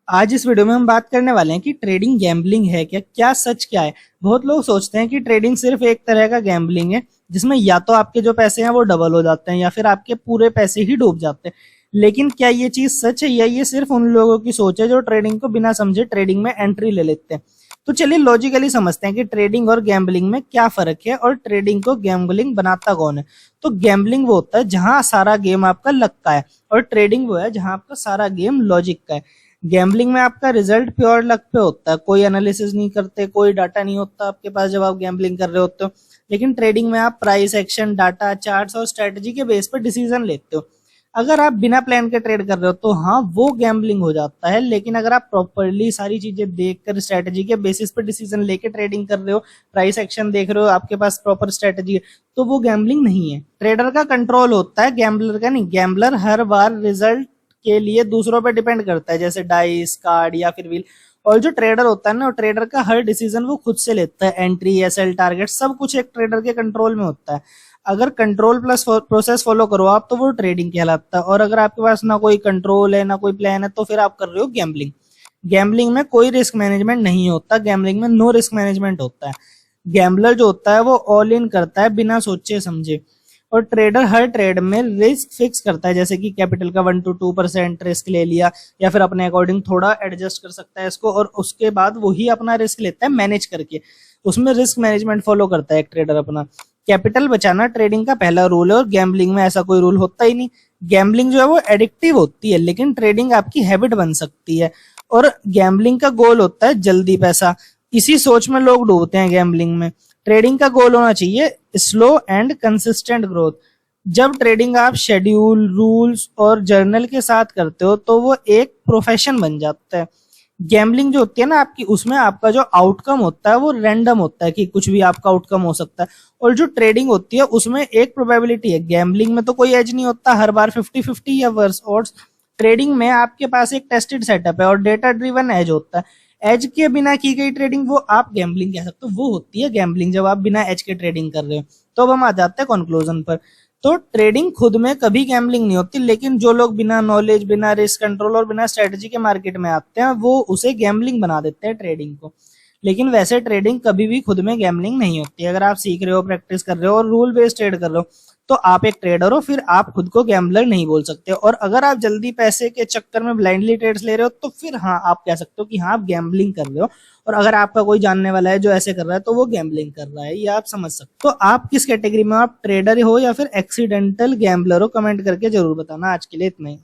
आज इस वीडियो में हम बात करने वाले हैं कि ट्रेडिंग गैम्बलिंग है क्या, क्या सच क्या है। बहुत लोग सोचते हैं कि ट्रेडिंग सिर्फ एक तरह का गैम्बलिंग है जिसमें या तो आपके जो पैसे हैं वो डबल हो जाते हैं या फिर आपके पूरे पैसे ही डूब जाते हैं। लेकिन क्या ये चीज सच है या ये सिर्फ उन लोगों की सोच है जो ट्रेडिंग को बिना समझे ट्रेडिंग में एंट्री ले लेते हैं। तो चलिए लॉजिकली समझते हैं कि ट्रेडिंग और गैम्बलिंग में क्या फर्क है और ट्रेडिंग को गैम्बलिंग बनाता कौन है। तो गैम्बलिंग वो होता है जहां सारा गेम आपका लक का है और ट्रेडिंग वो है जहां आपका सारा गेम लॉजिक का है। गैम्बलिंग में आपका रिजल्ट प्योर लक पे होता है, कोई एनालिसिस नहीं करते, कोई डाटा नहीं होता आपके पास जब आप गैम्बलिंग कर रहे होते हो। लेकिन ट्रेडिंग में आप प्राइस एक्शन, डाटा, चार्ट्स और स्ट्रेटजी के बेस पर डिसीजन लेते हो। अगर आप बिना प्लान के ट्रेड कर रहे हो तो हाँ वो गैम्बलिंग हो जाता है, लेकिन अगर आप प्रॉपरली सारी चीजें देखकर स्ट्रेटजी के बेसिस पर डिसीजन लेके ट्रेडिंग कर रहे हो, प्राइस एक्शन देख रहे हो, आपके पास प्रॉपर स्ट्रेटजी है, तो वो गैम्बलिंग नहीं है। ट्रेडर का कंट्रोल होता है, गैम्बलर का नहीं। गैम्बलर हर बार रिजल्ट के लिए दूसरों पे डिपेंड करता है, जैसे डाइस, कार्ड या फिर व्हील। और जो ट्रेडर होता है ना, ट्रेडर का हर डिसीजन वो खुद से लेता है। एंट्री, एसएल, टारगेट सब कुछ एक ट्रेडर के कंट्रोल में होता है। अगर कंट्रोल प्लस प्रोसेस फॉलो करो आप तो वो ट्रेडिंग कहलाता है, और अगर आपके पास ना कोई कंट्रोल है ना कोई प्लान है तो फिर आप कर रहे हो गैम्बलिंग। गैम्बलिंग में कोई रिस्क मैनेजमेंट नहीं होता, गैम्बलिंग में नो रिस्क मैनेजमेंट होता है। गैम्बलर जो होता है वो ऑल इन करता है बिना सोचे समझे, और ट्रेडर हर ट्रेड में रिस्क फिक्स करता है, जैसे कि कैपिटल का 1 to 2% रिस्क ले लिया या फिर अपने अकॉर्डिंग थोड़ा एडजस्ट कर सकता है इसको, और उसके बाद वही अपना रिस्क लेता है मैनेज करके। उसमें रिस्क मैनेजमेंट फॉलो करता है एक ट्रेडर अपना। कैपिटल बचाना ट्रेडिंग का पहला रूल है और गैम्बलिंग में ऐसा कोई रूल होता ही नहीं। गैम्बलिंग जो है वो एडिक्टिव होती है, लेकिन ट्रेडिंग आपकी हैबिट बन सकती है। और गैम्बलिंग का गोल होता है जल्दी पैसा, इसी सोच में लोग डूबते हैं गैम्बलिंग में। ट्रेडिंग का गोल होना चाहिए स्लो एंड कंसिस्टेंट ग्रोथ। जब ट्रेडिंग आप शेड्यूल, रूल्स और जर्नल के साथ करते हो तो वो एक प्रोफेशन बन जाता है। गैम्बलिंग जो होती है ना आपकी, उसमें आपका जो आउटकम होता है वो रैंडम होता है कि कुछ भी आपका आउटकम हो सकता है। और जो ट्रेडिंग होती है उसमें एक प्रोबेबिलिटी है। गैम्बलिंग में तो कोई एज नहीं होता, हर बार 50-50 या वर्स ऑड्स। ट्रेडिंग में आपके पास एक टेस्टेड सेटअप है और डेटा ड्रिवन एज होता है। एज के बिना की गई ट्रेडिंग वो आप गैम्बलिंग कह सकते हो, वो होती है गैम्बलिंग जब आप बिना एज के ट्रेडिंग कर रहे हो। तो अब हम आ जाते हैं कंक्लूजन पर। तो ट्रेडिंग खुद में कभी गैम्बलिंग नहीं होती, लेकिन जो लोग बिना नॉलेज, बिना रिस्क कंट्रोल और बिना स्ट्रेटजी के मार्केट में आते हैं वो उसे गैम्बलिंग बना देते हैं ट्रेडिंग को। लेकिन वैसे ट्रेडिंग कभी भी खुद में गैम्बलिंग नहीं होती। अगर आप सीख रहे हो, प्रैक्टिस कर रहे हो और रूल बेस्ड ट्रेड कर रहे हो तो आप एक ट्रेडर हो, फिर आप खुद को गैम्बलर नहीं बोल सकते। और अगर आप जल्दी पैसे के चक्कर में ब्लाइंडली ट्रेड्स ले रहे हो तो फिर हाँ आप कह सकते हो कि हाँ आप गैम्बलिंग कर रहे हो। और अगर आपका कोई जानने वाला है जो ऐसे कर रहा है तो वो गैम्बलिंग कर रहा है, ये आप समझ सकते हो। तो आप किस कैटेगरी में, आप ट्रेडर हो या फिर एक्सीडेंटल गैम्बलर हो, कमेंट करके जरूर बताना। आज के लिए इतना ही।